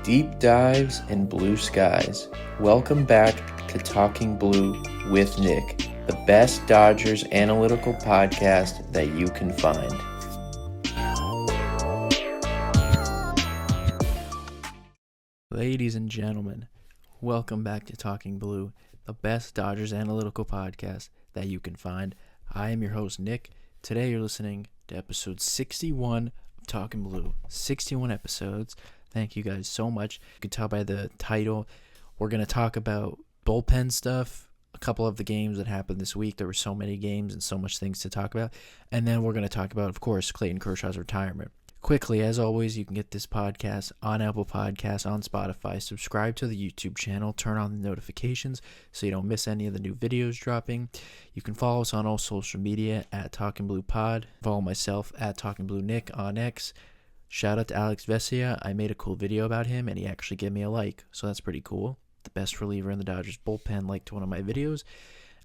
Deep dives and blue skies. Welcome back to Talking Blue with Nick, the best Dodgers analytical podcast that you can find. Ladies and gentlemen, welcome back to Talking Blue, the best Dodgers analytical podcast that you can find. I am your host, Nick. Today you're listening to episode 61 of Talking Blue. 61 episodes. Thank you guys so much. You can tell by the title, we're going to talk about bullpen stuff, a couple of the games that happened this week. There were so many games and so much things to talk about. And then we're going to talk about, of course, Clayton Kershaw's retirement. Quickly, as always, you can get this podcast on Apple Podcasts, on Spotify. Subscribe to the YouTube channel. Turn on the notifications so you don't miss any of the new videos dropping. You can follow us on all social media at Talking Blue Pod. Follow myself at Talking Blue Nick on X. Shout out to Alex Vesia. I made a cool video about him, and he actually gave me a like, so that's pretty cool. The best reliever in the Dodgers bullpen liked one of my videos.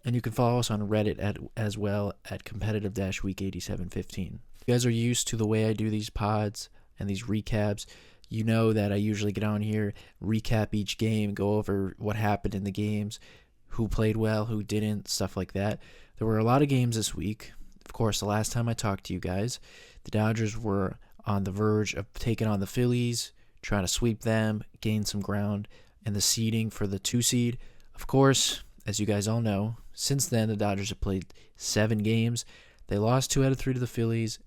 And you can follow us on Reddit as well at competitive-week8715. If you guys are used to the way I do these pods and these recaps, you know that I usually get on here, recap each game, go over what happened in the games, who played well, who didn't, stuff like that. There were a lot of games this week. Of course, the last time I talked to you guys, the Dodgers were on the verge of taking on the Phillies, trying to sweep them, gain some ground, and the seeding for the 2 seed. Of course, as you guys all know, since then the Dodgers have played 7 games. They lost 2 out of 3 to the Phillies,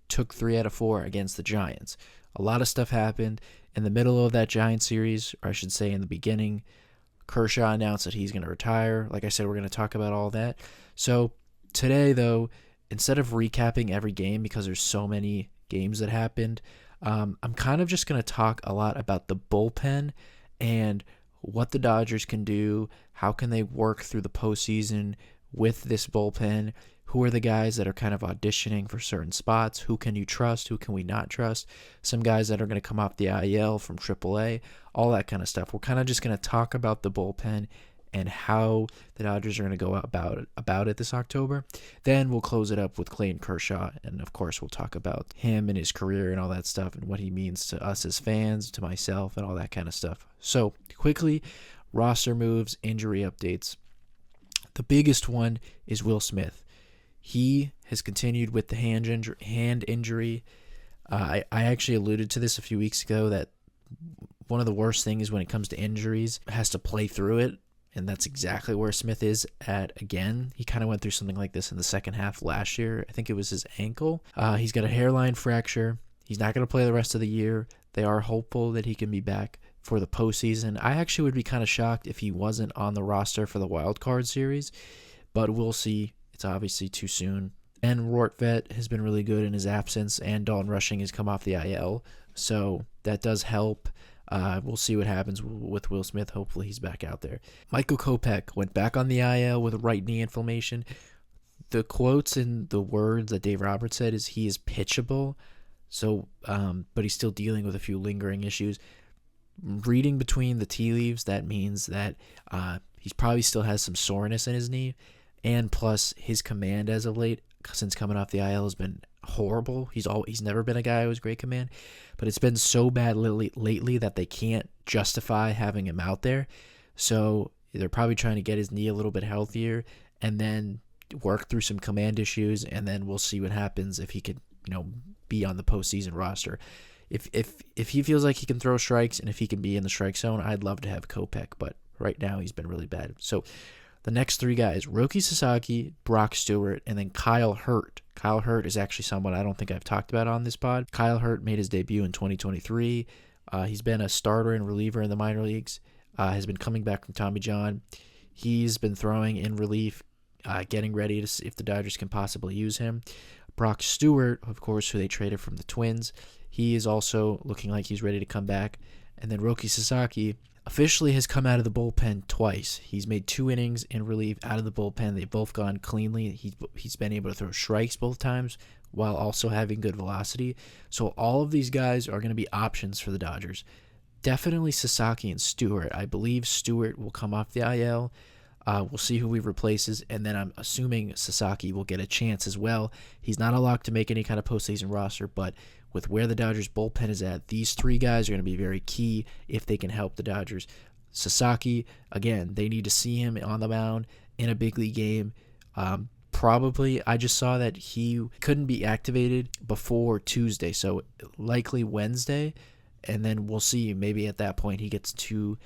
took 3 out of 4 against the Giants. A lot of stuff happened. In the middle of that Giants series, or I should say in the beginning, Kershaw announced that he's going to retire. Like I said, we're going to talk about all that. So today, though, instead of recapping every game because there's so many games that happened, I'm kind of just going to talk a lot about the bullpen and what the Dodgers can do, how can they work through the postseason with this bullpen, who are the guys that are kind of auditioning for certain spots, who can you trust, who can we not trust, some guys that are going to come off the IL from AAA, all that kind of stuff. We're kind of just going to talk about the bullpen and how the Dodgers are going to go about it this October. Then we'll close it up with Clayton Kershaw, and of course we'll talk about him and his career and all that stuff and what he means to us as fans, to myself, and all that kind of stuff. So quickly, roster moves, injury updates. The biggest one is Will Smith. He has continued with the hand injury. I actually alluded to this a few weeks ago that one of the worst things when it comes to injuries has to play through it. And that's exactly where Smith is at again. He kind of went through something like this in the second half last year. I think it was his ankle. He's got a hairline fracture. He's not going to play the rest of the year. They are hopeful that he can be back for the postseason. I actually would be kind of shocked if he wasn't on the roster for the wild card series, but we'll see. It's obviously too soon. And Rortvedt has been really good in his absence, and Dalton Rushing has come off the IL, so that does help. We'll see what happens with Will Smith. Hopefully he's back out there. Michael Kopech went back on the IL with right knee inflammation. The quotes and the words that Dave Roberts said is he is pitchable, so but he's still dealing with a few lingering issues. Reading between the tea leaves, that means that he probably still has some soreness in his knee, and plus his command as of late, since coming off the IL, has been horrible. He's never been a guy who has great command, but it's been so bad lately that they can't justify having him out there. So they're probably trying to get his knee a little bit healthier and then work through some command issues, and then we'll see what happens if he could, be on the postseason roster. If he feels like he can throw strikes and if he can be in the strike zone, I'd love to have Kopech, but right now he's been really bad. So the next 3 guys, Roki Sasaki, Brock Stewart, and then Kyle Hurt. Kyle Hurt is actually someone I don't think I've talked about on this pod. Kyle Hurt made his debut in 2023. He's been a starter and reliever in the minor leagues, has been coming back from Tommy John. He's been throwing in relief, getting ready to see if the Dodgers can possibly use him. Brock Stewart, of course, who they traded from the Twins, he is also looking like he's ready to come back. And then Roki Sasaki officially has come out of the bullpen twice. He's made 2 innings in relief out of the bullpen. They've both gone cleanly. He's been able to throw strikes both times while also having good velocity. So all of these guys are going to be options for the Dodgers. Definitely Sasaki and Stewart. I believe Stewart will come off the IL. We'll see who he replaces, and then I'm assuming Sasaki will get a chance as well. He's not a lock to make any kind of postseason roster, but with where the Dodgers bullpen is at, these three guys are going to be very key if they can help the Dodgers. Sasaki, again, they need to see him on the mound in a big league game. Probably, I just saw that he couldn't be activated before Tuesday, so likely Wednesday, and then we'll see. Maybe at that point he gets 2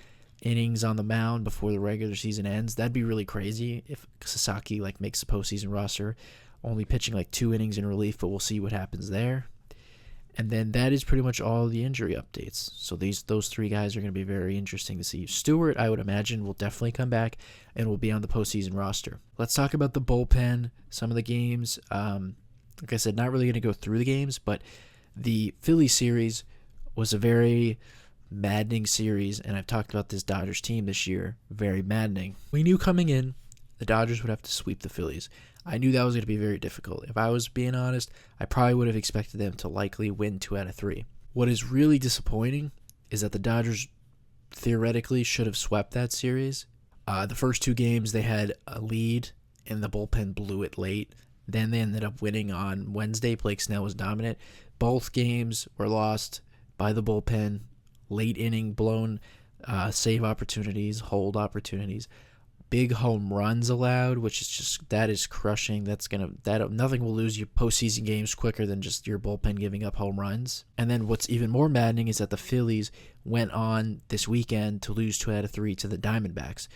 innings on the mound before the regular season ends. That'd be really crazy if Sasaki makes the postseason roster, only pitching 2 innings in relief, but we'll see what happens there. And then that is pretty much all the injury updates. So those 3 guys are going to be very interesting to see. Stewart, I would imagine, will definitely come back and will be on the postseason roster. Let's talk about the bullpen, some of the games. Like I said, not really going to go through the games, but the Philly series was a very maddening series, and I've talked about this Dodgers team this year. Very maddening. We knew coming in the Dodgers would have to sweep the Phillies. I knew that was going to be very difficult. If I was being honest, I probably would have expected them to likely win 2 out of 3. What is really disappointing is that the Dodgers theoretically should have swept that series. The first 2 games, they had a lead, and the bullpen blew it late. Then they ended up winning on Wednesday. Blake Snell was dominant. Both games were lost by the bullpen. Late inning blown save opportunities, hold opportunities. Big home runs allowed, which is that is crushing. Nothing will lose you postseason games quicker than just your bullpen giving up home runs. And then what's even more maddening is that the Phillies went on this weekend to lose 2 out of 3 to the Diamondbacks.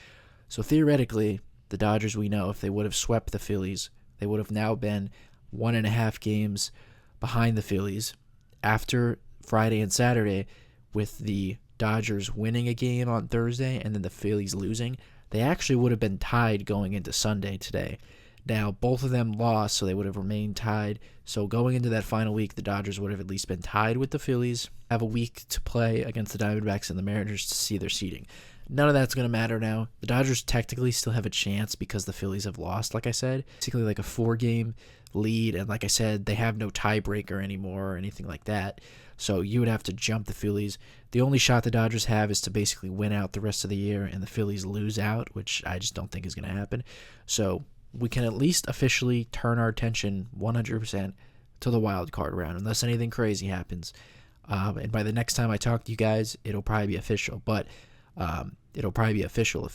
So theoretically, the Dodgers, we know, if they would have swept the Phillies, they would have now been 1.5 games behind the Phillies after Friday and Saturday, with the Dodgers winning a game on Thursday and then the Phillies losing. They actually would have been tied going into Sunday today. Now, both of them lost, so they would have remained tied. So going into that final week, the Dodgers would have at least been tied with the Phillies, have a week to play against the Diamondbacks and the Mariners to see their seeding. None of that's going to matter now. The Dodgers technically still have a chance because the Phillies have lost, like I said. Basically a 4-game lead, and like I said, they have no tiebreaker anymore or anything like that. So you would have to jump the Phillies. The only shot the Dodgers have is to basically win out the rest of the year and the Phillies lose out, which I just don't think is going to happen. So we can at least officially turn our attention 100% to the wild card round, unless anything crazy happens. And by the next time I talk to you guys, it'll probably be official. But it'll probably be official.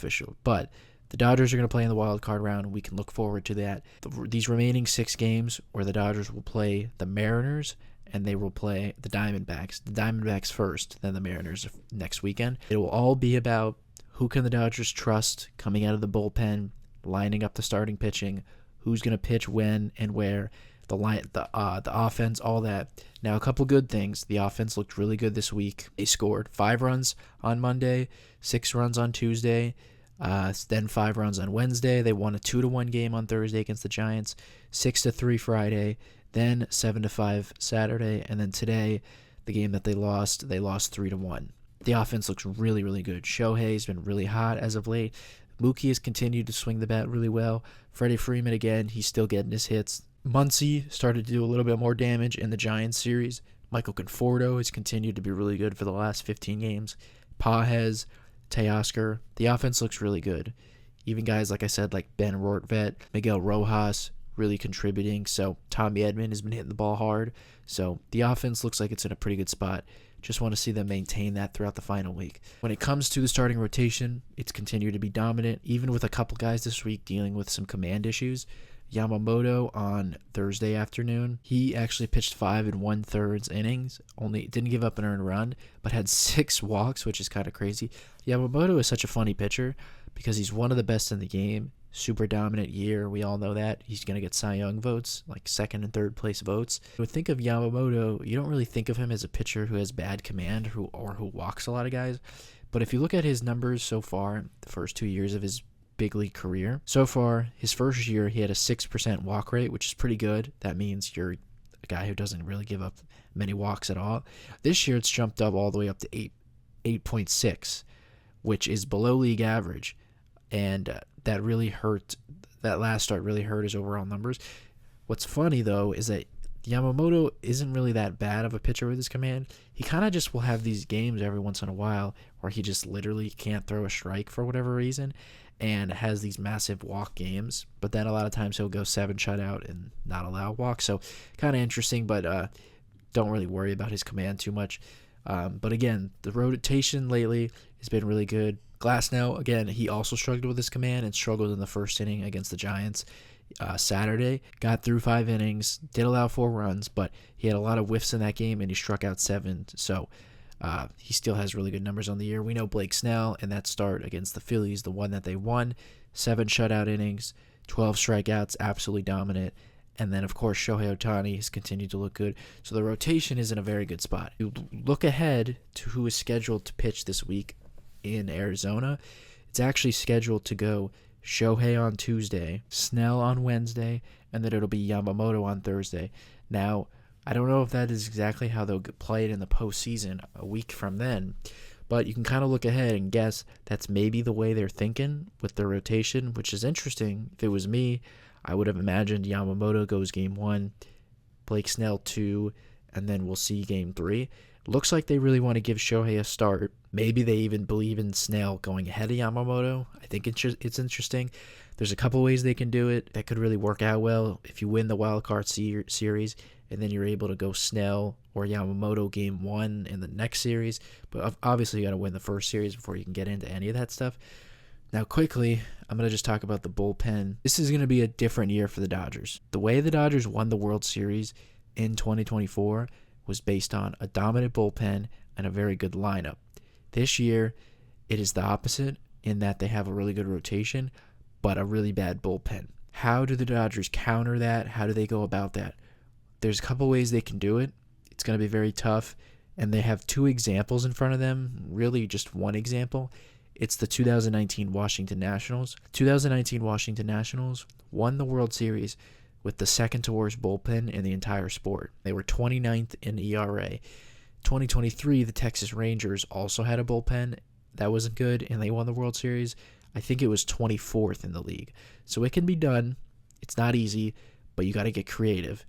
But the Dodgers are going to play in the wild card round, and we can look forward to that. These remaining 6 games where the Dodgers will play the Mariners and they will play the Diamondbacks. The Diamondbacks first, then the Mariners next weekend. It will all be about who can the Dodgers trust coming out of the bullpen, lining up the starting pitching, who's going to pitch when and where, the offense, all that. Now, a couple good things. The offense looked really good this week. They scored 5 runs on Monday, 6 runs on Tuesday, then 5 runs on Wednesday. They won a 2-1 game on Thursday against the Giants, 6-3 Friday, then 7-5 Saturday, and then today, the game that they lost 3-1. The offense looks really, really good. Shohei's been really hot as of late. Mookie has continued to swing the bat really well. Freddie Freeman, again, he's still getting his hits. Muncy started to do a little bit more damage in the Giants series. Michael Conforto has continued to be really good for the last 15 games. Pages, Teoscar, the offense looks really good. Even guys, like I said, like Ben Rortvedt, Miguel Rojas, really contributing. So Tommy Edman has been hitting the ball hard. So the offense looks like it's in a pretty good spot. Just want to see them maintain that throughout the final week. When it comes to the starting rotation, it's continued to be dominant, even with a couple guys this week dealing with some command issues. Yamamoto on Thursday afternoon, he actually pitched 5 1/3 innings, only didn't give up an earned run, but had 6 walks, which is kind of crazy. Yamamoto is such a funny pitcher because he's one of the best in the game. Super dominant year, we all know that. He's going to get Cy Young votes, like 2nd and 3rd place votes. When you think of Yamamoto, you don't really think of him as a pitcher who has bad command who walks a lot of guys. But if you look at his numbers so far, the first 2 years of his big league career, so far, his first year, he had a 6% walk rate, which is pretty good. That means you're a guy who doesn't really give up many walks at all. This year, it's jumped up all the way up to 8.6, which is below league average. And that really hurt. That last start really hurt his overall numbers. What's funny, though, is that Yamamoto isn't really that bad of a pitcher with his command. He kind of just will have these games every once in a while where he just literally can't throw a strike for whatever reason. and has these massive walk games, but then a lot of times he'll go 7 shutout and not allow walks. So kind of interesting, but don't really worry about his command too much. But again, the rotation lately has been really good. Glasnow, again, he also struggled with his command and struggled in the first inning against the Giants Saturday. Got through 5 innings, did allow 4 runs, but he had a lot of whiffs in that game and he struck out 7. So he still has really good numbers on the year. We know Blake Snell in that start against the Phillies, the one that they won, 7 shutout innings, 12 strikeouts, absolutely dominant. And then, of course, Shohei Ohtani has continued to look good. So the rotation is in a very good spot. You look ahead to who is scheduled to pitch this week in Arizona. It's actually scheduled to go Shohei on Tuesday, Snell on Wednesday, and then it'll be Yamamoto on Thursday. Now, I don't know if that is exactly how they'll play it in the postseason a week from then, but you can kind of look ahead and guess that's maybe the way they're thinking with their rotation, which is interesting. If it was me, I would have imagined Yamamoto goes game 1, Blake Snell 2, and then we'll see game 3. Looks like they really want to give Shohei a start. Maybe they even believe in Snell going ahead of Yamamoto. I think it's interesting. There's a couple ways they can do it that could really work out well. If you win the wild card series and then you're able to go Snell or Yamamoto game 1 in the next series. But obviously you got to win the first series before you can get into any of that stuff. Now, quickly, I'm going to just talk about the bullpen. This is going to be a different year for the Dodgers. The way the Dodgers won the World Series in 2024 was based on a dominant bullpen and a very good lineup. This year, it is the opposite in that they have a really good rotation, but a really bad bullpen. How do the Dodgers counter that? How do they go about that? There's a couple ways they can do it. It's going to be very tough, and they have 2 examples in front of them, really just one example. It's the 2019 Washington Nationals. 2019 Washington Nationals won the World Series with the second to worst bullpen in the entire sport. They were 29th in ERA. 2023, the Texas Rangers also had a bullpen that wasn't good, and they won the World Series. I think it was 24th in the league. So it can be done. It's not easy, but you got to get creative.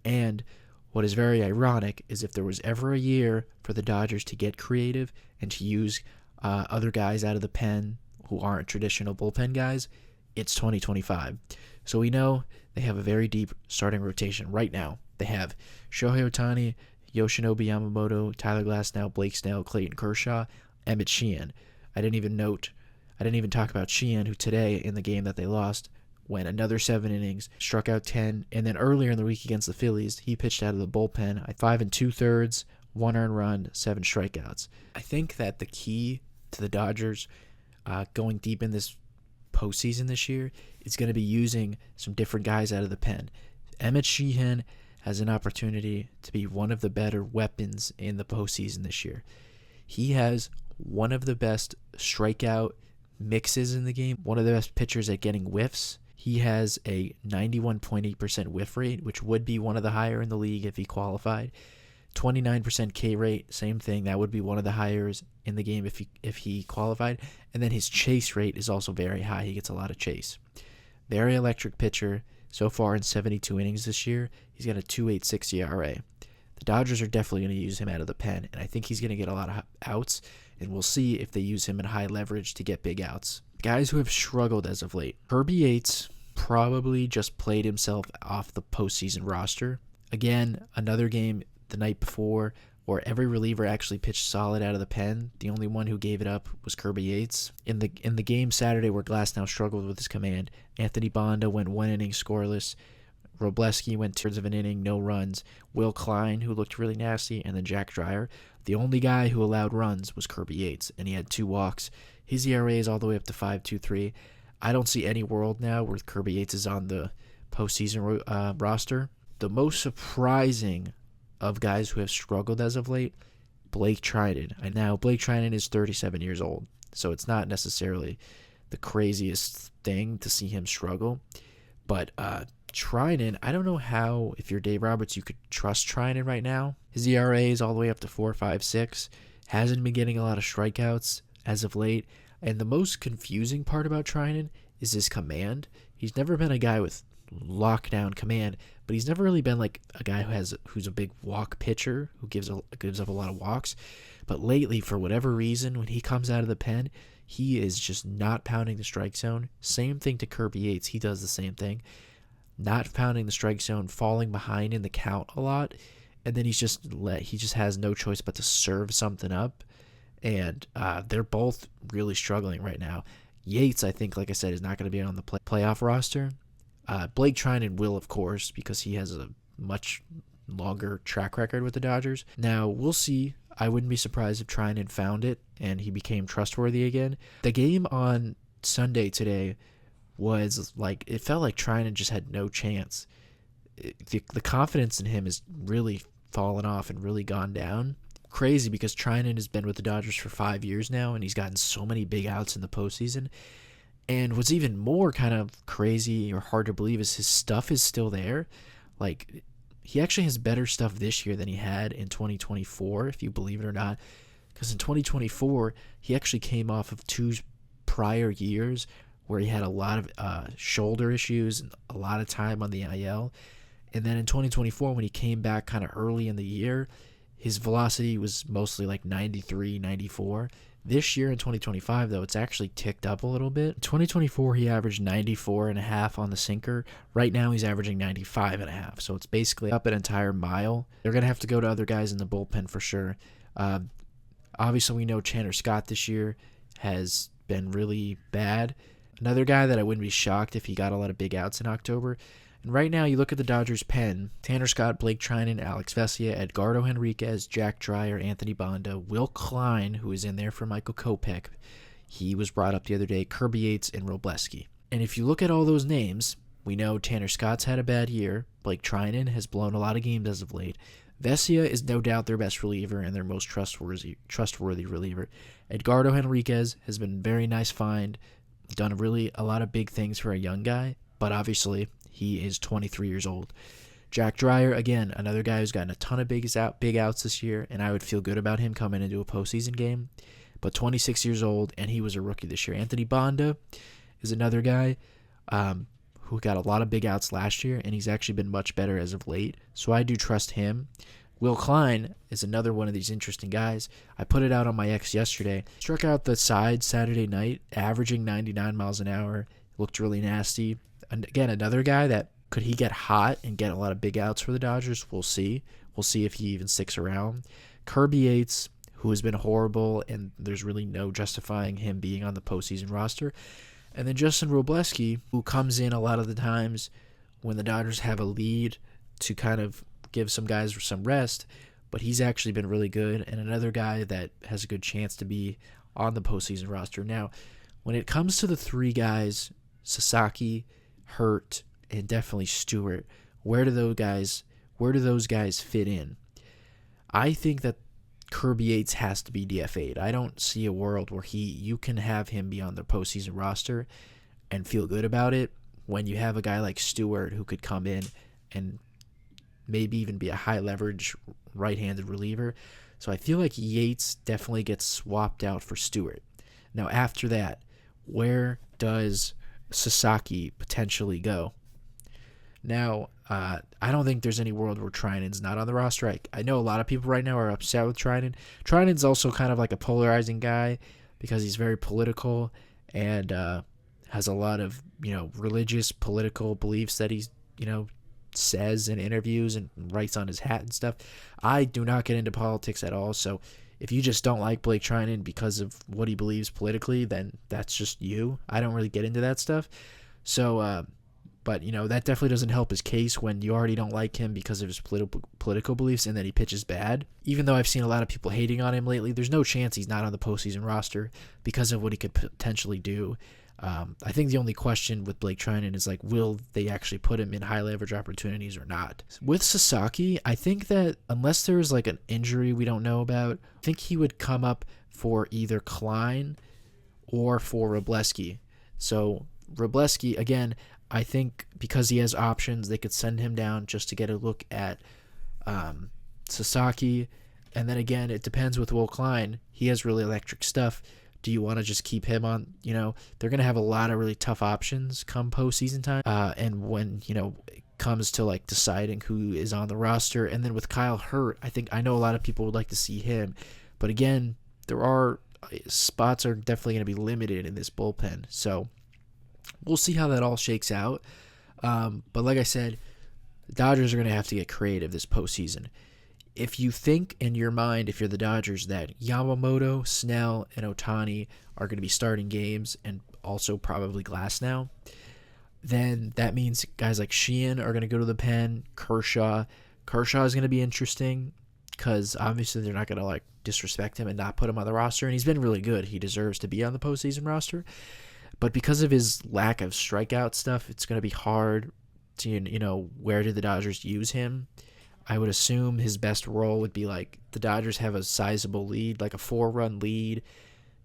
And what is very ironic is if there was ever a year for the Dodgers to get creative and to use other guys out of the pen who aren't traditional bullpen guys, it's 2025. So we know they have a very deep starting rotation right now. They have Shohei Ohtani, Yoshinobu Yamamoto, Tyler Glasnow, Blake Snell, Clayton Kershaw, Emmett Sheehan. I didn't even talk about Sheehan, who today in the game that they lost went another 7 innings, struck out 10, and then earlier in the week against the Phillies, he pitched out of the bullpen at 5 2/3, 1 earned run, 7 strikeouts. I think that the key to the Dodgers going deep in this postseason this year is going to be using some different guys out of the pen. Emmett Sheehan has an opportunity to be one of the better weapons in the postseason this year. He has one of the best strikeout mixes in the game, one of the best pitchers at getting whiffs. He has a 91.8% whiff rate, which would be one of the higher in the league if he qualified. 29% K rate, same thing. That would be one of the highest in the game if he qualified. And then his chase rate is also very high. He gets a lot of chase. Very electric pitcher. So far in 72 innings this year, he's got a 2.86 ERA. The Dodgers are definitely going to use him out of the pen, and I think he's going to get a lot of outs, and we'll see if they use him in high leverage to get big outs. Guys who have struggled as of late. Kirby Yates probably just played himself off the postseason roster. Again, another game the night before where every reliever actually pitched solid out of the pen. The only one who gave it up was Kirby Yates. In the game Saturday where Glasnow struggled with his command, Anthony Bonda went 1 inning scoreless. Robleski went 2/3 of an inning, no runs. Will Klein, who looked really nasty, and then Jack Dreyer. The only guy who allowed runs was Kirby Yates, and he had 2 walks. His ERA is all the way up to 5.23. I don't see any world now where Kirby Yates is on the postseason roster. The most surprising of guys who have struggled as of late, Blake Trinan. And now Blake Trinan is 37 years old, so it's not necessarily the craziest thing to see him struggle. But Trinan, I don't know how, if you're Dave Roberts, you could trust Trinan right now. His ERA is all the way up to 4.56. Hasn't been getting a lot of strikeouts as of late. And the most confusing part about Trinan is his command. He's never been a guy with lockdown command, but he's never really been like a guy who's a big walk pitcher who gives up a lot of walks. But lately, for whatever reason, when he comes out of the pen, he is just not pounding the strike zone. Same thing to Kirby Yates. He does the same thing. Not pounding the strike zone, falling behind in the count a lot, and then he just has no choice but to serve something up. And they're both really struggling right now. Yates, I think, like I said, is not going to be on the playoff roster. Blake Trinan will, of course, because he has a much longer track record with the Dodgers. Now, we'll see. I wouldn't be surprised if Trinan found it and he became trustworthy again. The game on Sunday today was like, it felt like Trinan just had no chance. The confidence in him has really fallen off and really gone down. Crazy, because Trinan has been with the Dodgers for 5 years now, and he's gotten so many big outs in the postseason. And what's even more kind of crazy or hard to believe is his stuff is still there. Like, he actually has better stuff this year than he had in 2024, if you believe it or not. Because in 2024, he actually came off of 2 prior years where he had a lot of shoulder issues and a lot of time on the IL. And then in 2024, when he came back kind of early in the year, his velocity was mostly like 93, 94. This year in 2025, though, it's actually ticked up a little bit. In 2024, he averaged 94.5 on the sinker. Right now, he's averaging 95.5. So it's basically up an entire mile. They're going to have to go to other guys in the bullpen for sure. Obviously, we know Tanner Scott this year has been really bad. Another guy that I wouldn't be shocked if he got a lot of big outs in October. And right now, you look at the Dodgers' pen: Tanner Scott, Blake Trinan, Alex Vesia, Edgardo Henriquez, Jack Dreyer, Anthony Bonda, Will Klein, who is in there for Michael Kopech. He was brought up the other day, Kirby Yates, and Robleski. And if you look at all those names, we know Tanner Scott's had a bad year. Blake Trinan has blown a lot of games as of late. Vesia is no doubt their best reliever and their most trustworthy reliever. Edgardo Henriquez has been a very nice find, done a lot of big things for a young guy, but obviously he is 23 years old. Jack Dreyer, again, another guy who's gotten a ton of big outs this year, and I would feel good about him coming into a postseason game. But 26 years old, and he was a rookie this year. Anthony Bonda is another guy who got a lot of big outs last year, and he's actually been much better as of late. So I do trust him. Will Klein is another one of these interesting guys. I put it out on my X yesterday. Struck out the side Saturday night, averaging 99 miles an hour. Looked really nasty. And again, another guy that could he get hot and get a lot of big outs for the Dodgers? We'll see. We'll see if he even sticks around. Kirby Yates, who has been horrible, and there's really no justifying him being on the postseason roster. And then Justin Robleski, who comes in a lot of the times when the Dodgers have a lead to kind of give some guys some rest, but he's actually been really good, and another guy that has a good chance to be on the postseason roster. Now, when it comes to the 3 guys, Sasaki, Hurt, and definitely Stewart, where do those guys fit in? I think that Kirby Yates has to be DFA'd. I don't see a world where you can have him be on the postseason roster and feel good about it when you have a guy like Stewart who could come in and maybe even be a high leverage right-handed reliever. So I feel like Yates definitely gets swapped out for Stewart. Now after that, where does Sasaki potentially go? Now, I don't think there's any world where Trinan's not on the roster. I know a lot of people right now are upset with Trinan. Trinan's also kind of like a polarizing guy because he's very political and has a lot of, religious, political beliefs that he's, says in interviews and writes on his hat and stuff. I do not get into politics at all, so if you just don't like Blake Trinan because of what he believes politically, then that's just you. I don't really get into that stuff. So, but, that definitely doesn't help his case when you already don't like him because of his political beliefs and that he pitches bad. Even though I've seen a lot of people hating on him lately, there's no chance he's not on the postseason roster because of what he could potentially do. I think the only question with Blake Trinan is, will they actually put him in high leverage opportunities or not? With Sasaki, I think that unless there's an injury we don't know about, I think he would come up for either Klein or for Robleski. So Robleski, again, I think because he has options, they could send him down just to get a look at Sasaki. And then again, it depends with Will Klein. He has really electric stuff. Do you want to just keep him on? They're going to have a lot of really tough options come postseason time. And when, it comes to deciding who is on the roster. And then with Kyle Hurt, I know a lot of people would like to see him. But again, there are spots are definitely going to be limited in this bullpen. So we'll see how that all shakes out. But like I said, the Dodgers are going to have to get creative this postseason. If you think in your mind, if you're the Dodgers, that Yamamoto, Snell, and Ohtani are going to be starting games, and also probably Glasnow, then that means guys like Sheehan are going to go to the pen. Kershaw is going to be interesting because obviously they're not going to disrespect him and not put him on the roster. And he's been really good. He deserves to be on the postseason roster. But because of his lack of strikeout stuff, it's going to be hard to, where do the Dodgers use him? I would assume his best role would be the Dodgers have a sizable lead, like a 4-run lead.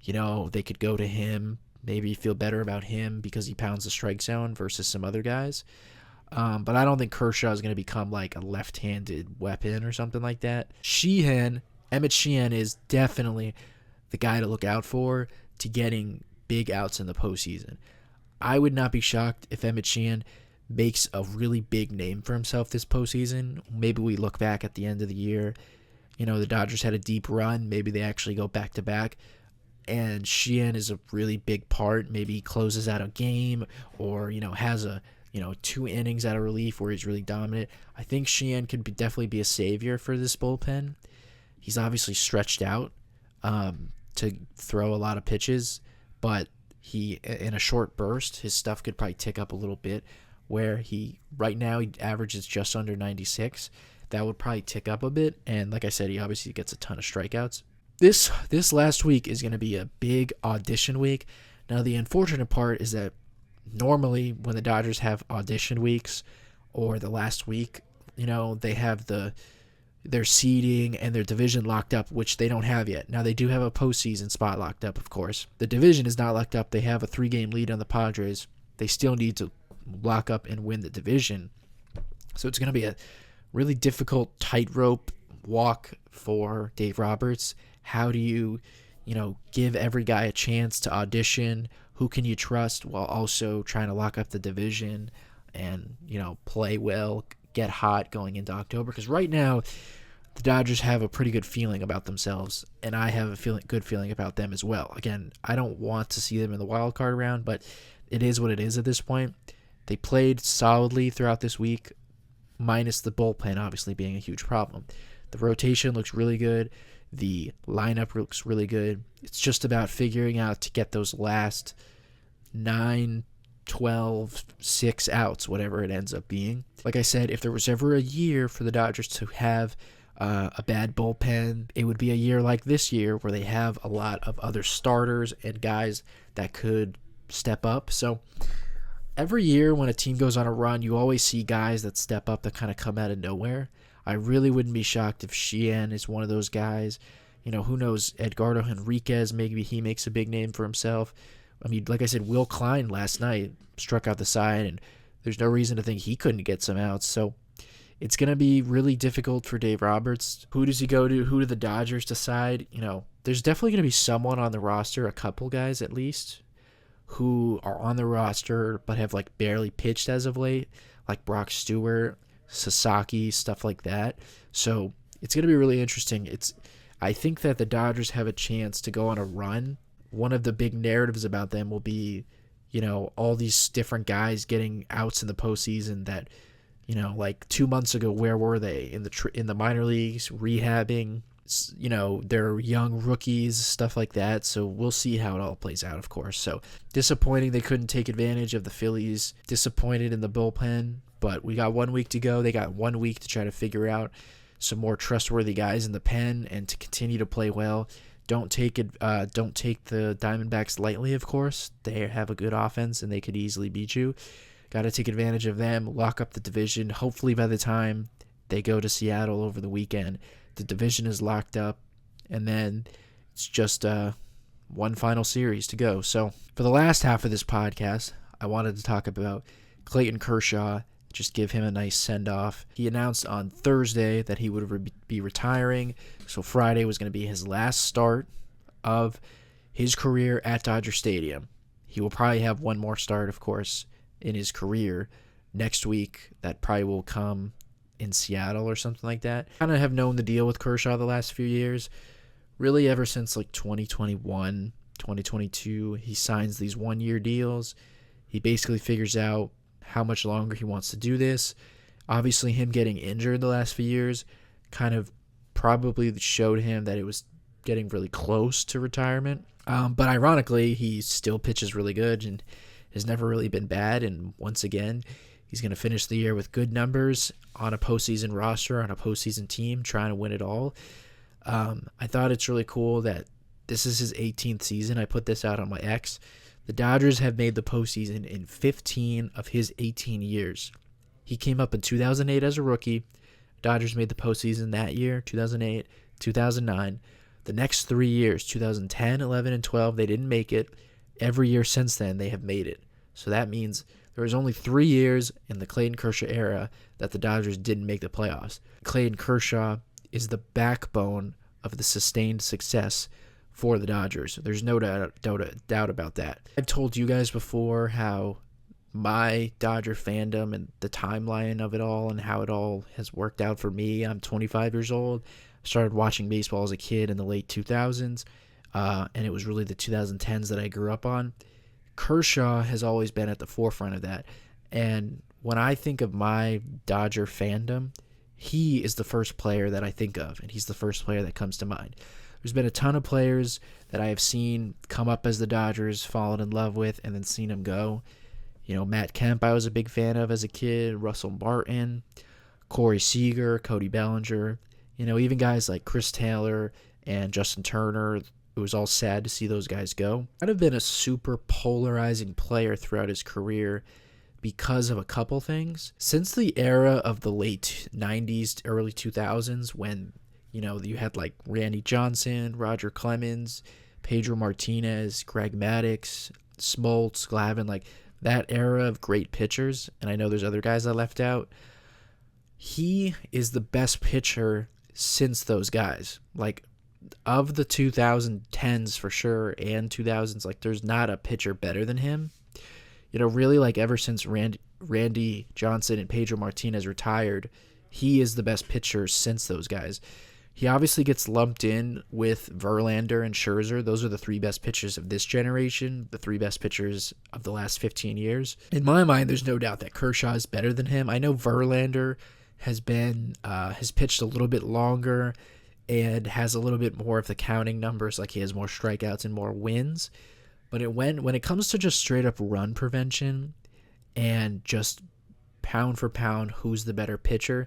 They could go to him, maybe feel better about him because he pounds the strike zone versus some other guys. But I don't think Kershaw is going to become a left-handed weapon or something like that. Emmett Sheehan is definitely the guy to look out for to getting big outs in the postseason. I would not be shocked if Emmett Sheehan makes a really big name for himself this postseason. Maybe we look back at the end of the year. The Dodgers had a deep run. Maybe they actually go back-to-back. And Sheehan is a really big part. Maybe he closes out a game or, has a 2 innings out of relief where he's really dominant. I think Sheehan could definitely be a savior for this bullpen. He's obviously stretched out to throw a lot of pitches, but he, in a short burst, his stuff could probably tick up a little bit, where right now he averages just under 96. That would probably tick up a bit, and like I said, he obviously gets a ton of strikeouts. This last week is going to be a big audition week. Now, the unfortunate part is that normally when the Dodgers have audition weeks or the last week, they have their seeding and their division locked up, which they don't have yet. Now, they do have a postseason spot locked up, of course. The division is not locked up. They have a 3-game lead on the Padres. They still need to lock up and win the division. So it's going to be a really difficult tightrope walk for Dave Roberts. How do you, give every guy a chance to audition? Who can you trust while also trying to lock up the division and, play well, get hot going into October? Because right now, the Dodgers have a pretty good feeling about themselves, and I have a good feeling about them as well. Again, I don't want to see them in the wild card round, but it is what it is at this point. They played solidly throughout this week, minus the bullpen obviously being a huge problem. The rotation looks really good. The lineup looks really good. It's just about figuring out to get those last 9, 12, 6 outs, whatever it ends up being. Like I said, if there was ever a year for the Dodgers to have a bad bullpen, it would be a year like this year where they have a lot of other starters and guys that could step up. So every year when a team goes on a run, you always see guys that step up that kind of come out of nowhere. I really wouldn't be shocked if Sheehan is one of those guys. Who knows? Edgardo Henriquez, maybe he makes a big name for himself. I mean, like I said, Will Klein last night struck out the side, and there's no reason to think he couldn't get some outs. So it's going to be really difficult for Dave Roberts. Who does he go to? Who do the Dodgers decide? There's definitely going to be someone on the roster, a couple guys at least, who are on the roster but have barely pitched as of late, like Brock Stewart, Sasaki, stuff like that. So it's going to be really interesting. I think that the Dodgers have a chance to go on a run. One of the big narratives about them will be, all these different guys getting outs in the postseason that, 2 months ago, where were they? In the minor leagues, rehabbing, they're young rookies, stuff like that. So we'll see how it all plays out, of course. So disappointing they couldn't take advantage of the Phillies. Disappointed in the bullpen. But we got 1 week to go. They got 1 week to try to figure out some more trustworthy guys in the pen and to continue to play well. Don't take the Diamondbacks lightly, of course. They have a good offense and they could easily beat you. Got to take advantage of them, lock up the division. Hopefully by the time they go to Seattle over the weekend, the division is locked up, and then it's just one final series to go. So for the last half of this podcast, I wanted to talk about Clayton Kershaw, just give him a nice send-off. He announced on Thursday that he would be retiring, so Friday was going to be his last start of his career at Dodger Stadium. He will probably have one more start, of course, in his career next week. That probably will come in Seattle or something like that. Kind of have known the deal with Kershaw the last few years. really ever since like 2021, 2022, he signs these 1-year deals. He basically figures out how much longer he wants to do this. Obviously, him getting injured the last few years kind of probably showed him that it was getting really close to retirement. But ironically, he still pitches really good and has never really been bad. And once again, he's going to finish the year with good numbers on a postseason roster, on a postseason team, trying to win it all. I thought it's really cool that this is his 18th season. I put this out on my X. The Dodgers have made the postseason in 15 of his 18 years. He came up in 2008 as a rookie. Dodgers made the postseason that year, 2008, 2009. The next 3 years, 2010, 11, and 12, they didn't make it. Every year since then, they have made it. So that means there was only 3 years in the Clayton Kershaw era that the Dodgers didn't make the playoffs. Clayton Kershaw is the backbone of the sustained success for the Dodgers. There's no doubt about that. I've told you guys before how my Dodger fandom and the timeline of it all and how it all has worked out for me. I'm 25 years old. I started watching baseball as a kid in the late 2000s, and it was really the 2010s that I grew up on. Kershaw has always been at the forefront of that. And when I think of my Dodger fandom, he is the first player that I think of, and he's the first player that comes to mind. There's been a ton of players that I have seen come up as the Dodgers, fallen in love with, and then seen them go. You know, Matt Kemp I was a big fan of as a kid, Russell Martin, Corey Seager, Cody Bellinger, you know, even guys like Chris Taylor and Justin Turner. It was all sad to see those guys go. Kind of been a super polarizing player throughout his career because of a couple things. Since the era of the late 90s, early 2000s, when, you know, you had like Randy Johnson, Roger Clemens, Pedro Martinez, Greg Maddux, Smoltz, Glavine, like that era of great pitchers, and I know there's other guys I left out, he is the best pitcher since those guys. Like, of the 2010s for sure, and 2000s, like, there's not a pitcher better than him. You know, really, like, ever since Randy Johnson and Pedro Martinez retired, he is the best pitcher since those guys. He obviously gets lumped in with Verlander and Scherzer. Those are the three best pitchers of this generation, the three best pitchers of the last 15 years. In my mind, there's no doubt that Kershaw is better than him. I know Verlander has pitched a little bit longer and has a little bit more of the counting numbers, like he has more strikeouts and more wins. But when it comes to just straight up run prevention and just pound for pound, who's the better pitcher,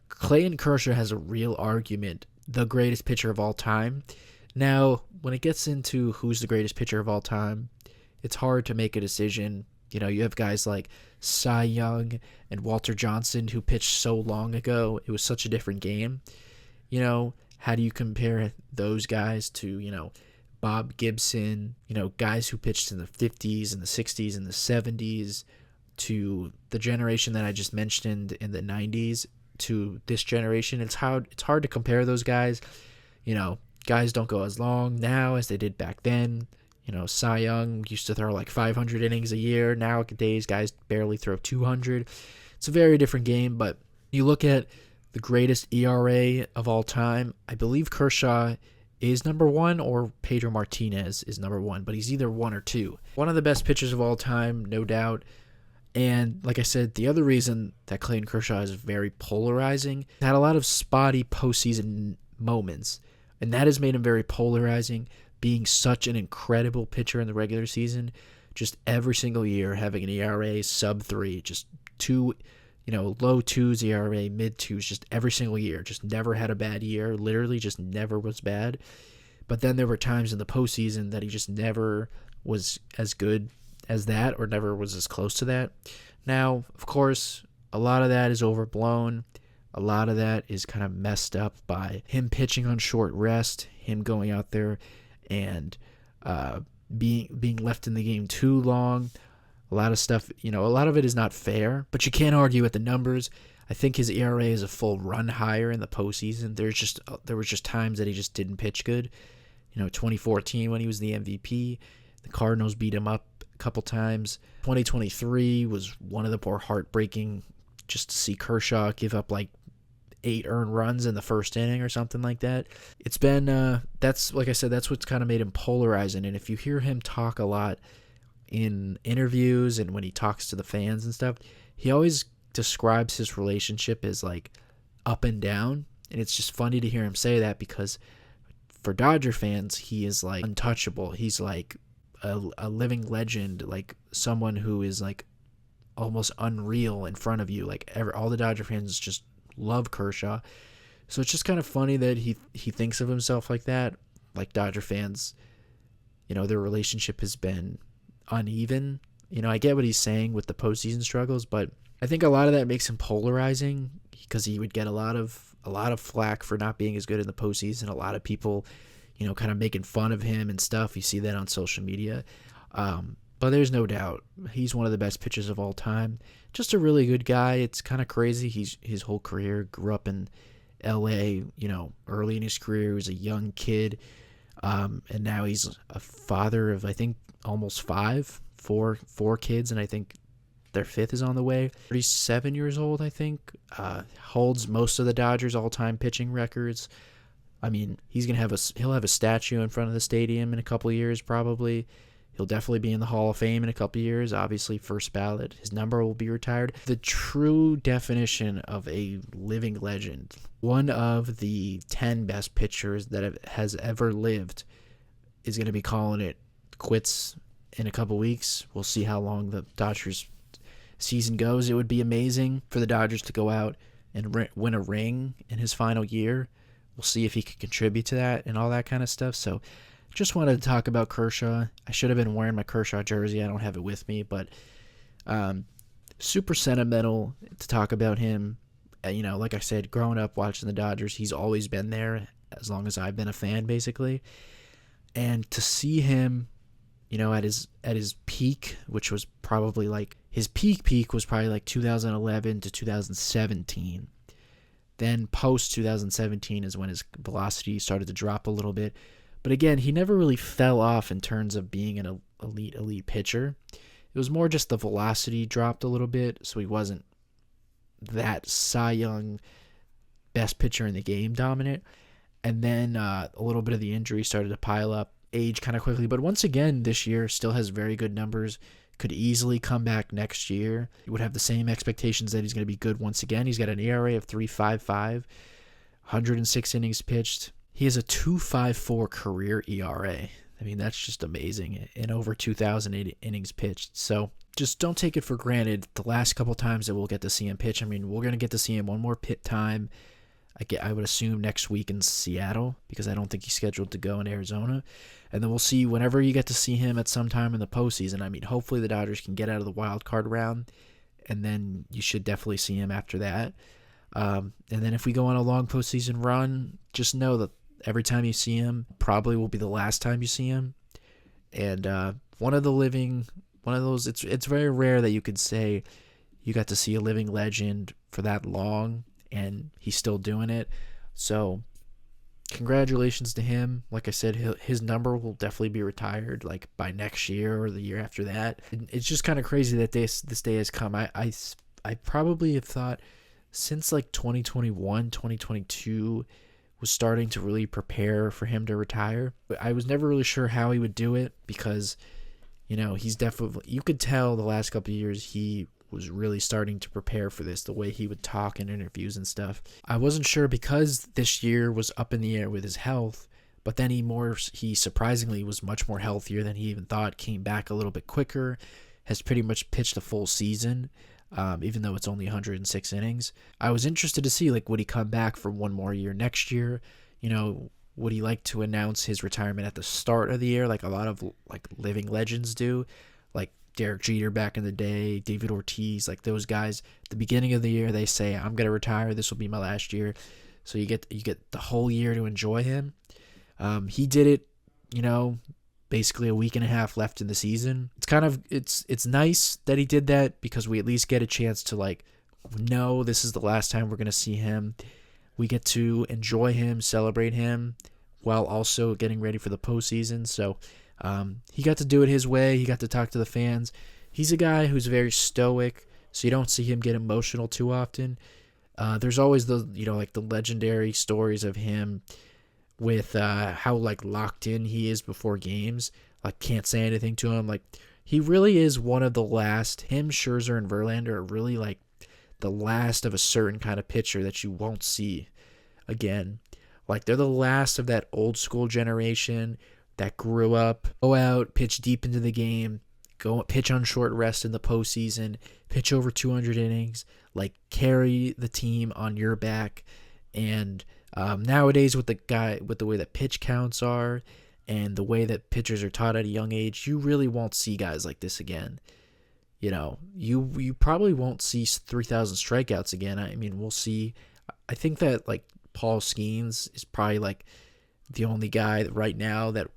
Clayton Kershaw has a real argument, the greatest pitcher of all time. Now, when it gets into who's the greatest pitcher of all time, it's hard to make a decision. You know, you have guys like Cy Young and Walter Johnson who pitched so long ago. It was such a different game. You know, how do you compare those guys to, you know, Bob Gibson, you know, guys who pitched in the 50s and the 60s and the 70s, to the generation that I just mentioned in the 90s, to this generation? It's hard to compare those guys. You know, guys don't go as long now as they did back then. You know, Cy Young used to throw like 500 innings a year. Nowadays, guys barely throw 200. It's a very different game, but you look at the greatest ERA of all time, I believe Kershaw is number one, or Pedro Martinez is number one, but he's either one or two. One of the best pitchers of all time, no doubt. And like I said, the other reason that Clayton Kershaw is very polarizing, he had a lot of spotty postseason moments, and that has made him very polarizing, being such an incredible pitcher in the regular season, just every single year having an ERA sub 3, just two, you know, low 2s ERA, mid 2s, just every single year, just never had a bad year, literally just never was bad. But then there were times in the postseason that he just never was as good as that, or never was as close to that. Now, of course, a lot of that is overblown. A lot of that is kind of messed up by him pitching on short rest, him going out there and being left in the game too long. A lot of stuff, you know, a lot of it is not fair, but you can't argue with the numbers. I think his ERA is a full run higher in the postseason. There was just times that he just didn't pitch good. You know, 2014 when he was the MVP, the Cardinals beat him up a couple times. 2023 was one of the more heartbreaking, just to see Kershaw give up like 8 earned runs in the first inning or something like that. It's been, that's, like I said, that's what's kind of made him polarizing. And if you hear him talk a lot in interviews and when he talks to the fans and stuff, he always describes his relationship as like up and down. And it's just funny to hear him say that because for Dodger fans, he is like untouchable. He's like a living legend, like someone who is like almost unreal in front of you. Like all the Dodger fans just love Kershaw. So it's just kind of funny that he thinks of himself like that. Like Dodger fans, their relationship has been uneven. I get what he's saying with the postseason struggles, but I think a lot of that makes him polarizing because he would get a lot of flack for not being as good in the postseason. A lot of people, kind of making fun of him and stuff. You see that on social media. But there's no doubt he's one of the best pitchers of all time. Just a really good guy. It's kind of crazy. His whole career grew up in L.A., early in his career. He was a young kid. And now he's a father of, I think, almost four kids, and I think their fifth is on the way. 37 years old, I think. Holds most of the Dodgers' all-time pitching records. I mean, he'll have a statue in front of the stadium in a couple of years, probably. He'll definitely be in the Hall of Fame in a couple of years. Obviously, first ballot. His number will be retired. The true definition of a living legend. One of the 10 best pitchers that has ever lived is going to be calling it quits in a couple weeks. We'll see how long the Dodgers season goes. It would be amazing for the Dodgers to go out and win a ring in his final year. We'll see if he could contribute to that and all that kind of stuff. So just wanted to talk about Kershaw. I should have been wearing my Kershaw jersey. I don't have it with me, but super sentimental to talk about him. Like I said, growing up watching the Dodgers, he's always been there as long as I've been a fan, basically. And to see him, at his peak, which was probably like his peak was probably like 2011 to 2017. Then post 2017 is when his velocity started to drop a little bit. But again, he never really fell off in terms of being an elite pitcher. It was more just the velocity dropped a little bit, so he wasn't that Cy Young best pitcher in the game dominant. And then a little bit of the injury started to pile up, age kind of quickly. But once again, this year still has very good numbers. Could easily come back next year. He would have the same expectations that he's going to be good once again. He's got an ERA of 3.55, 106 innings pitched. He has a 2.54 career ERA. I mean, that's just amazing. And over 2,000 innings pitched. So just don't take it for granted the last couple times that we'll get to see him pitch. I mean, we're going to get to see him one more pit time. I would assume next week in Seattle because I don't think he's scheduled to go in Arizona. And then we'll see whenever you get to see him at some time in the postseason. I mean, hopefully the Dodgers can get out of the wild card round, and then you should definitely see him after that. And then if we go on a long postseason run, just know that every time you see him probably will be the last time you see him. And one of those, it's very rare that you could say you got to see a living legend for that long, and he's still doing it. So congratulations to him. Like I said, his number will definitely be retired like by next year or the year after that. It's just kind of crazy that this day has come. I probably have thought since like 2021, 2022 was starting to really prepare for him to retire. But I was never really sure how he would do it because, he's definitely, you could tell the last couple of years he was really starting to prepare for this, the way he would talk in interviews and stuff. I wasn't sure because this year was up in the air with his health, but then he surprisingly was much more healthier than he even thought, came back a little bit quicker, has pretty much pitched a full season, even though it's only 106 innings. I was interested to see, would he come back for one more year next year? Would he like to announce his retirement at the start of the year like a lot of living legends do? Like Derek Jeter back in the day, David Ortiz, like those guys, at the beginning of the year, they say, I'm going to retire. This will be my last year. So you get the whole year to enjoy him. He did it, basically a week and a half left in the season. It's nice that he did that because we at least get a chance to know this is the last time we're going to see him. We get to enjoy him, celebrate him while also getting ready for the postseason. So he got to do it his way. He got to talk to the fans. He's a guy who's very stoic, so you don't see him get emotional too often. There's always like the legendary stories of him with how like locked in he is before games. Like can't say anything to him. Like he really is one of the last. Him, Scherzer, and Verlander are really like the last of a certain kind of pitcher that you won't see again. Like they're the last of that old school generation that grew up, go out, pitch deep into the game, go pitch on short rest in the postseason, pitch over 200 innings, like carry the team on your back. And nowadays with the way that pitch counts are and the way that pitchers are taught at a young age, you really won't see guys like this again. You probably won't see 3,000 strikeouts again. I mean, we'll see. I think that like Paul Skeens is probably like the only guy right now that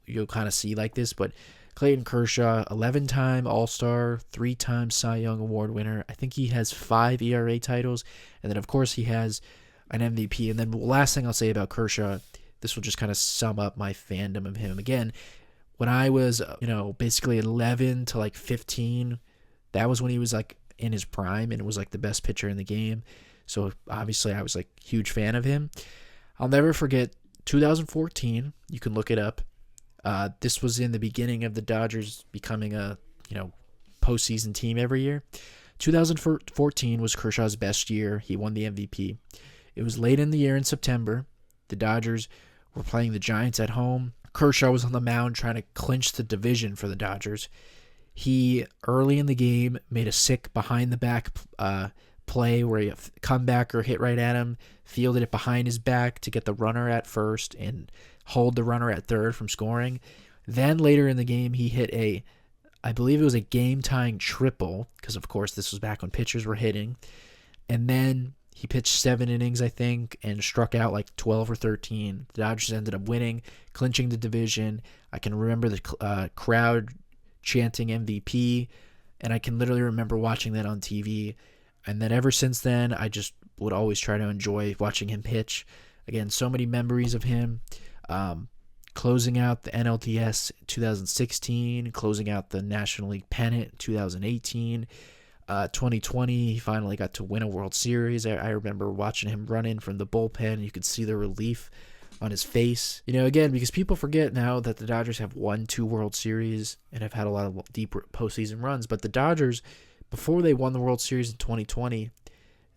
you'll kind of see like this. But Clayton Kershaw, 11-time All-Star, 3-time Cy Young Award winner. I think he has 5 ERA titles. And then, of course, he has an MVP. And then the last thing I'll say about Kershaw, this will just kind of sum up my fandom of him. Again, when I was, basically 11 to like 15, that was when he was like in his prime and was like the best pitcher in the game. So obviously I was like huge fan of him. I'll never forget 2014. You can look it up. This was in the beginning of the Dodgers becoming a, postseason team every year. 2014 was Kershaw's best year. He won the MVP. It was late in the year in September. The Dodgers were playing the Giants at home. Kershaw was on the mound trying to clinch the division for the Dodgers. He, early in the game, made a sick behind-the-back play where a comebacker hit right at him, fielded it behind his back to get the runner at first and hold the runner at third from scoring. Then later in the game, he hit I believe it was a game-tying triple, because of course this was back when pitchers were hitting. And then he pitched 7 innings, I think, and struck out like 12 or 13. The Dodgers ended up winning, clinching the division. I can remember the crowd chanting MVP, and I can literally remember watching that on TV. And then ever since then, I just would always try to enjoy watching him pitch. Again, so many memories of him. Closing out the NLDS 2016, closing out the National League pennant 2018. 2020, he finally got to win a World Series. I remember watching him run in from the bullpen. You could see the relief on his face. Again, because people forget now that the Dodgers have won 2 World Series and have had a lot of deep postseason runs. But the Dodgers, before they won the World Series in 2020,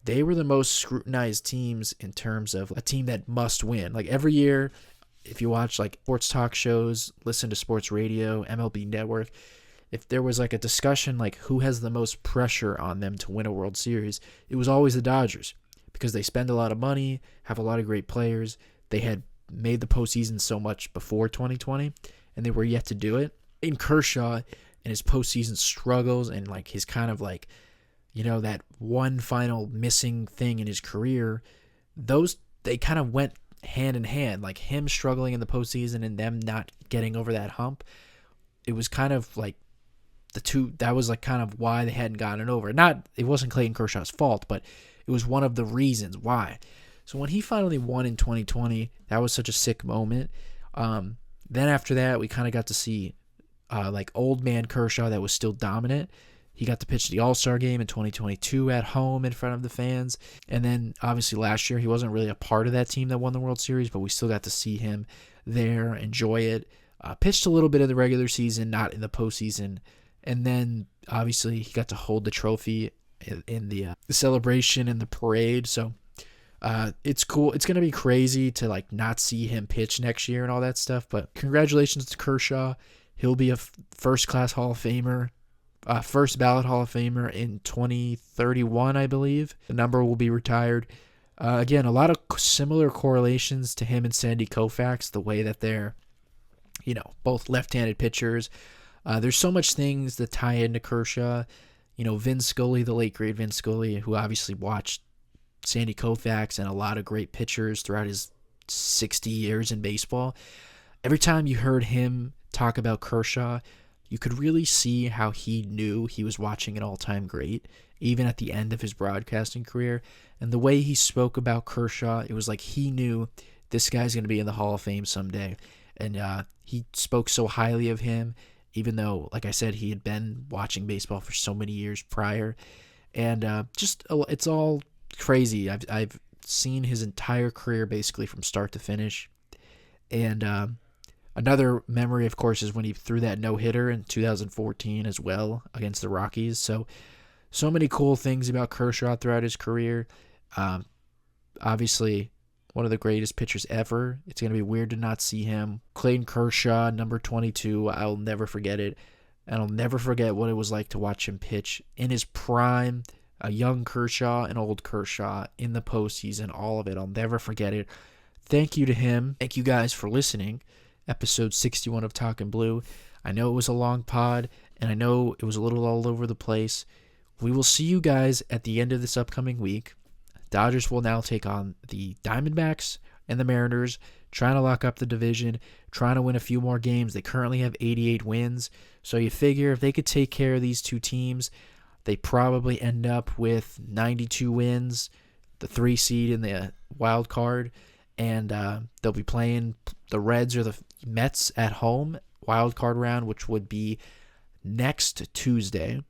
they were the most scrutinized teams in terms of a team that must win. Like every year, if you watch like sports talk shows, listen to sports radio, MLB Network, if there was like a discussion like who has the most pressure on them to win a World Series, it was always the Dodgers because they spend a lot of money, have a lot of great players. They had made the postseason so much before 2020, and they were yet to do it. In Kershaw and his postseason struggles and like his kind of like, that one final missing thing in his career, they kind of went hand in hand, like him struggling in the postseason and them not getting over that hump. It was kind of like that was like kind of why they hadn't gotten over. It wasn't Clayton Kershaw's fault, but it was one of the reasons why. So when he finally won in 2020, that was such a sick moment. Then after that, we kind of got to see like old man Kershaw that was still dominant. He got to pitch the All-Star game in 2022 at home in front of the fans. And then obviously last year, he wasn't really a part of that team that won the World Series, but we still got to see him there, enjoy it. Pitched a little bit of the regular season, not in the postseason. And then obviously he got to hold the trophy in the celebration and the parade. So it's cool. It's going to be crazy to like not see him pitch next year and all that stuff. But congratulations to Kershaw. He'll be a first-class Hall of Famer. First ballot Hall of Famer in 2031, I believe. The number will be retired. Again, a lot of similar correlations to him and Sandy Koufax, the way that they're, both left-handed pitchers. There's so much things that tie into Kershaw. Vin Scully, the late great Vin Scully, who obviously watched Sandy Koufax and a lot of great pitchers throughout his 60 years in baseball. Every time you heard him talk about Kershaw, you could really see how he knew he was watching an all-time great, even at the end of his broadcasting career. And the way he spoke about Kershaw, it was like he knew this guy's going to be in the Hall of Fame someday. And he spoke so highly of him, even though, like I said, he had been watching baseball for so many years prior. And it's all crazy. I've seen his entire career basically from start to finish. And another memory, of course, is when he threw that no-hitter in 2014 as well against the Rockies. So many cool things about Kershaw throughout his career. Obviously, one of the greatest pitchers ever. It's going to be weird to not see him. Clayton Kershaw, number 22, I'll never forget it. And I'll never forget what it was like to watch him pitch in his prime, a young Kershaw, an old Kershaw, in the postseason, all of it. I'll never forget it. Thank you to him. Thank you guys for listening. Episode 61 of Talking Blue. I know it was a long pod, and I know it was a little all over the place. We will see you guys at the end of this upcoming week. Dodgers will now take on the Diamondbacks and the Mariners, trying to lock up the division, trying to win a few more games. They currently have 88 wins, so you figure if they could take care of these two teams, they probably end up with 92 wins, the 3 seed in the wild card, and they'll be playing the Reds or the Mets at home, wild card round, which would be next Tuesday.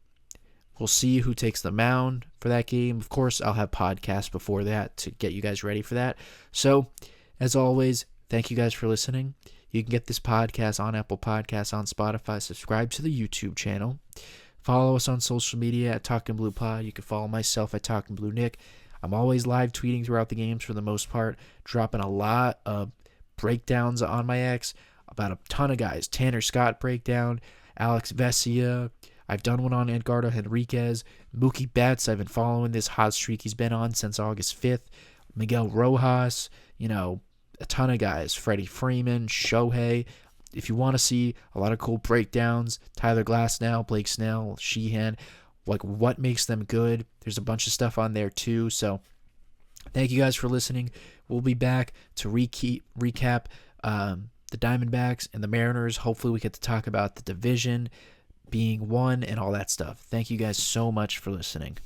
We'll see who takes the mound for that game. Of course, I'll have podcasts before that to get you guys ready for that. So, as always, thank you guys for listening. You can get this podcast on Apple Podcasts, on Spotify. Subscribe to the YouTube channel. Follow us on social media at Talking Blue Pod. You can follow myself at Talking Blue Nick. I'm always live tweeting throughout the games for the most part, dropping a lot of breakdowns on my X about a ton of guys. Tanner Scott breakdown, Alex Vesia. I've done one on Edgardo Henriquez. Mookie Betts, I've been following this hot streak he's been on since August 5th. Miguel Rojas, a ton of guys. Freddie Freeman, Shohei. If you want to see a lot of cool breakdowns, Tyler Glasnow, Blake Snell, Sheehan, like what makes them good, there's a bunch of stuff on there too. So thank you guys for listening. We'll be back to recap the Diamondbacks and the Mariners. Hopefully we get to talk about the division being won and all that stuff. Thank you guys so much for listening.